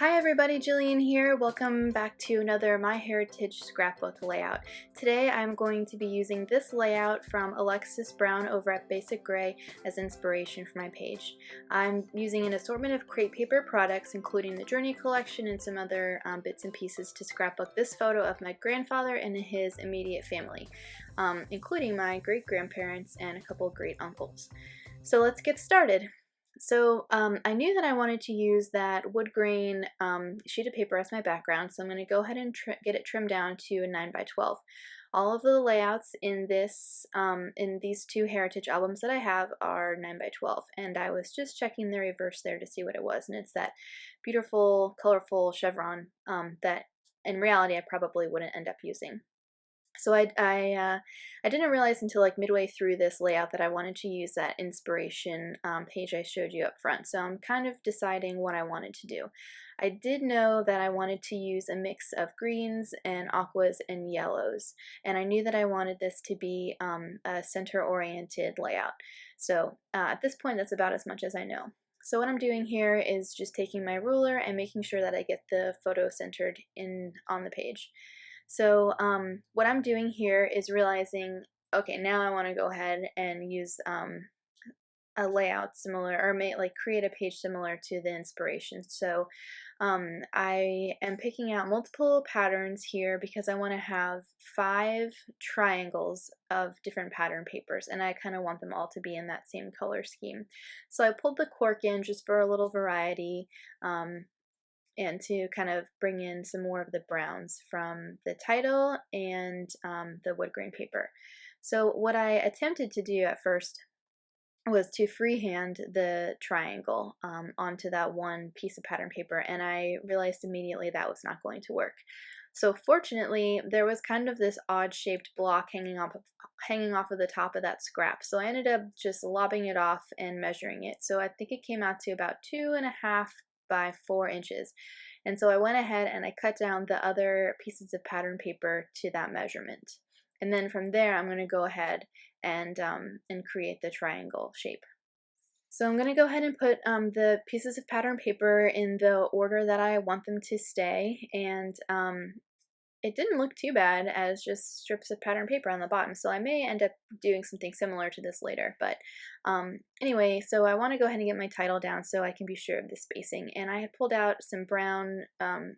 Hi everybody, Jillian here. Welcome back to another MyHeritage scrapbook layout. Today I'm going to be using this layout from Alexis Brown over at Basic Gray as inspiration for my page. I'm using an assortment of crepe paper products, including the Journey collection and some other bits and pieces to scrapbook this photo of my grandfather and his immediate family, including my great-grandparents and a couple great uncles. So let's get started. So I knew that I wanted to use that wood grain sheet of paper as my background, so I'm going to go ahead and get it trimmed down to a 9 by 12. All of the layouts in these two heritage albums that I have are 9 by 12, and I was just checking the reverse there to see what it was, and it's that beautiful, colorful chevron that in reality I probably wouldn't end up using. So I didn't realize until like midway through this layout that I wanted to use that inspiration page I showed you up front. So I'm kind of deciding what I wanted to do. I did know that I wanted to use a mix of greens and aquas and yellows, and I knew that I wanted this to be a center-oriented layout. So at this point, that's about as much as I know. So what I'm doing here is just taking my ruler and making sure that I get the photo centered on the page. So what I'm doing here is realizing, okay, now I want to go ahead and use a layout similar, or create a page similar to the inspiration. So I am picking out multiple patterns here because I want to have 5 triangles of different pattern papers, and I kind of want them all to be in that same color scheme. So I pulled the cork in just for a little variety. And to kind of bring in some more of the browns from the title and the wood grain paper. So what I attempted to do at first was to freehand the triangle onto that one piece of pattern paper, and I realized immediately that was not going to work. So fortunately, there was kind of this odd-shaped block hanging off of the top of that scrap. So I ended up just lobbing it off and measuring it. So I think it came out to about 2.5 by 4 inches. And so I went ahead and I cut down the other pieces of pattern paper to that measurement. And then from there, I'm going to go ahead and create the triangle shape. So I'm going to go ahead and put the pieces of pattern paper in the order that I want them to stay, and it didn't look too bad as just strips of pattern paper on the bottom, so I may end up doing something similar to this later. But anyway, so I want to go ahead and get my title down so I can be sure of the spacing. And I had pulled out some brown, an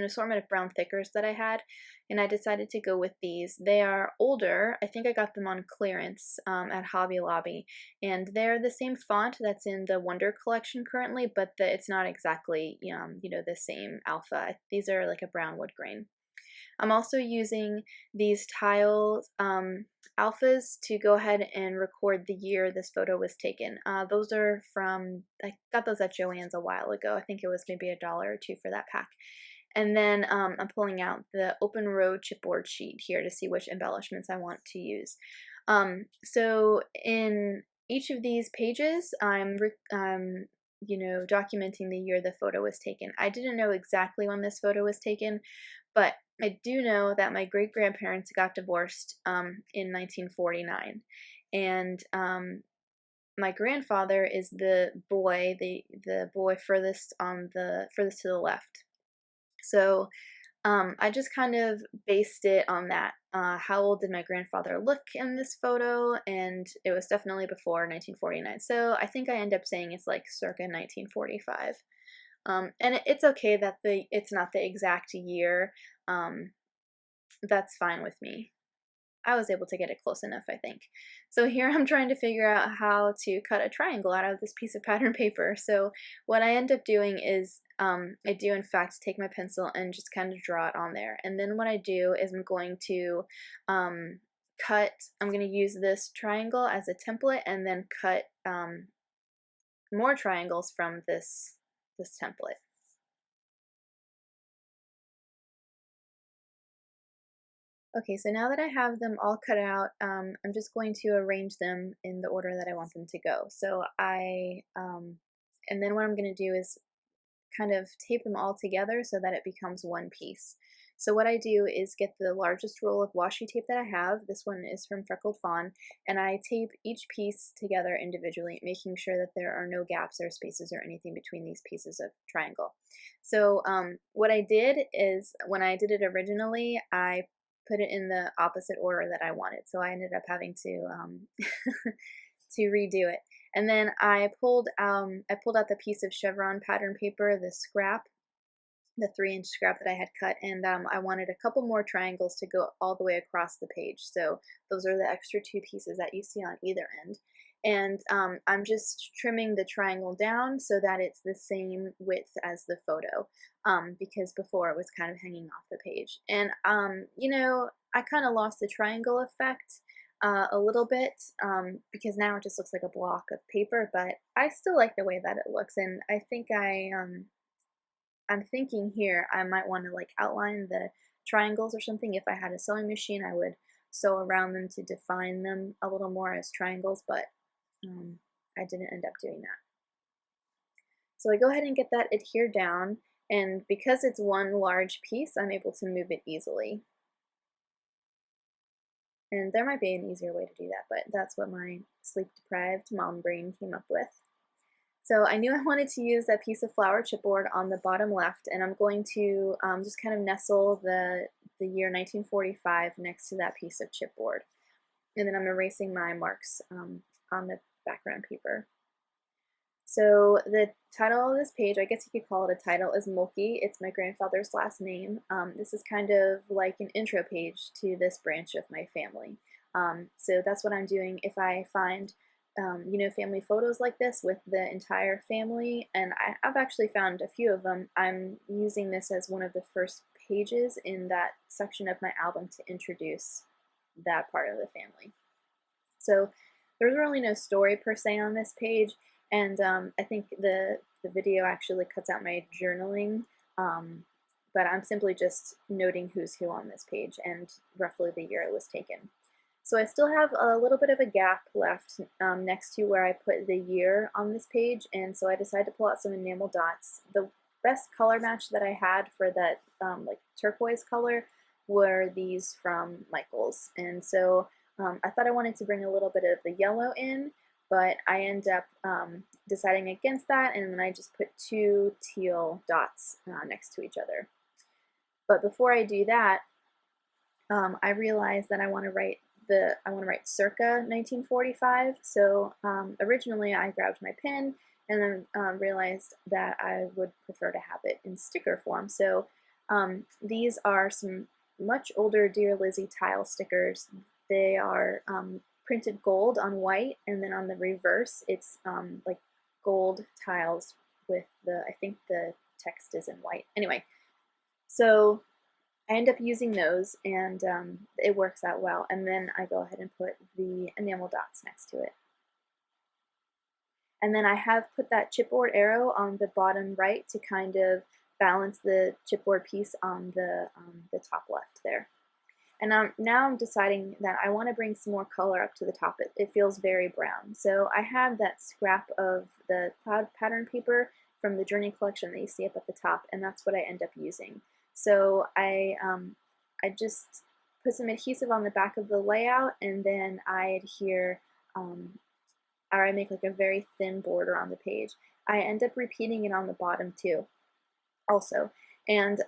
assortment of brown thickers that I had, and I decided to go with these. They are older. I think I got them on clearance at Hobby Lobby, and they're the same font that's in the Wonder collection currently, but it's not exactly the same alpha. These are like a brown wood grain. I'm also using these tile alphas to go ahead and record the year this photo was taken. Those are I got those at Joann's a while ago. I think it was maybe $1 or $2 for that pack. And then I'm pulling out the open road chipboard sheet here to see which embellishments I want to use. So in each of these pages, I'm documenting the year the photo was taken. I didn't know exactly when this photo was taken, but I do know that my great-grandparents got divorced in 1949, and my grandfather is the boy, the boy furthest to the left. So I just kind of based it on that. How old did my grandfather look in this photo? And it was definitely before 1949. So I think I end up saying it's like circa 1945. And it's okay that it's not the exact year. That's fine with me. I was able to get it close enough, I think. So here I'm trying to figure out how to cut a triangle out of this piece of pattern paper. So what I end up doing is I do in fact take my pencil and just kind of draw it on there. And then what I do is I'm going to I'm going to use this triangle as a template and then cut more triangles from this template. Okay, so now that I have them all cut out, I'm just going to arrange them in the order that I want them to go. So and then what I'm going to do is kind of tape them all together so that it becomes one piece. So what I do is get the largest roll of washi tape that I have. This one is from Freckled Fawn, and I tape each piece together individually, making sure that there are no gaps or spaces or anything between these pieces of triangle. So what I did is, when I did it originally, I put it in the opposite order that I wanted. So I ended up having to to redo it. And then I pulled out the piece of chevron pattern paper, the scrap, the 3-inch scrap that I had cut, and I wanted a couple more triangles to go all the way across the page. So those are the extra 2 pieces that you see on either end. And I'm just trimming the triangle down so that it's the same width as the photo, because before it was kind of hanging off the page. And you know, I kind of lost the triangle effect a little bit, because now it just looks like a block of paper, but I still like the way that it looks, and I think I'm thinking here I might want to like outline the triangles or something. If I had a sewing machine, I would sew around them to define them a little more as triangles, but I didn't end up doing that. So I go ahead and get that adhered down, and because it's one large piece, I'm able to move it easily. And there might be an easier way to do that, but that's what my sleep-deprived mom brain came up with. So I knew I wanted to use that piece of flower chipboard on the bottom left, and I'm going to just kind of nestle the year 1945 next to that piece of chipboard. And then I'm erasing my marks on the background paper. So the title of this page, I guess you could call it a title, is Mulkey. It's my grandfather's last name. This is kind of like an intro page to this branch of my family. So that's what I'm doing. If I find you know, family photos like this with the entire family, and I've actually found a few of them, I'm using this as one of the first pages in that section of my album to introduce that part of the family. So there's really no story per se on this page, and I think the video actually cuts out my journaling, but I'm simply just noting who's who on this page and roughly the year it was taken. So I still have a little bit of a gap left next to where I put the year on this page, and so I decided to pull out some enamel dots. The best color match that I had for that like turquoise color were these from Michaels, and so I thought I wanted to bring a little bit of the yellow in, but I end up deciding against that, and then I just put 2 teal dots next to each other. But before I do that, I realized that I want to write circa 1945. So originally I grabbed my pen and then realized that I would prefer to have it in sticker form. So these are some much older Dear Lizzie tile stickers. They are printed gold on white, and then on the reverse it's like gold tiles with I think the text is in white. Anyway, so I end up using those, and it works out well. And then I go ahead and put the enamel dots next to it. And then I have put that chipboard arrow on the bottom right to kind of balance the chipboard piece on the top left there. And now I'm deciding that I want to bring some more color up to the top. It feels very brown. So I have that scrap of the cloud pattern paper from the Journey collection that you see up at the top, and that's what I end up using. So I just put some adhesive on the back of the layout, and then I adhere, or I make like a very thin border on the page. I end up repeating it on the bottom too, also. And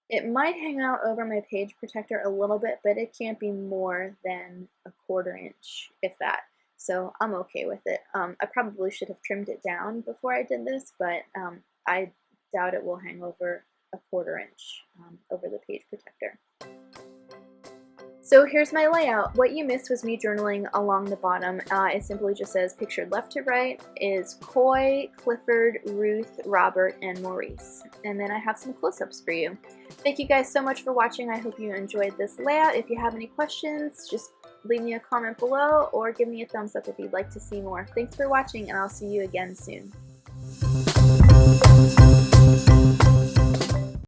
it might hang out over my page protector a little bit, but it can't be more than a 1/4 inch, if that. So I'm okay with it. I probably should have trimmed it down before I did this, but I doubt it will hang over a 1/4 inch over the page protector. So here's my layout. What you missed was me journaling along the bottom. It simply just says pictured left to right is Coy, Clifford, Ruth, Robert, and Maurice. And then I have some close-ups for you. Thank you guys so much for watching. I hope you enjoyed this layout. If you have any questions, just leave me a comment below or give me a thumbs up if you'd like to see more. Thanks for watching, and I'll see you again soon.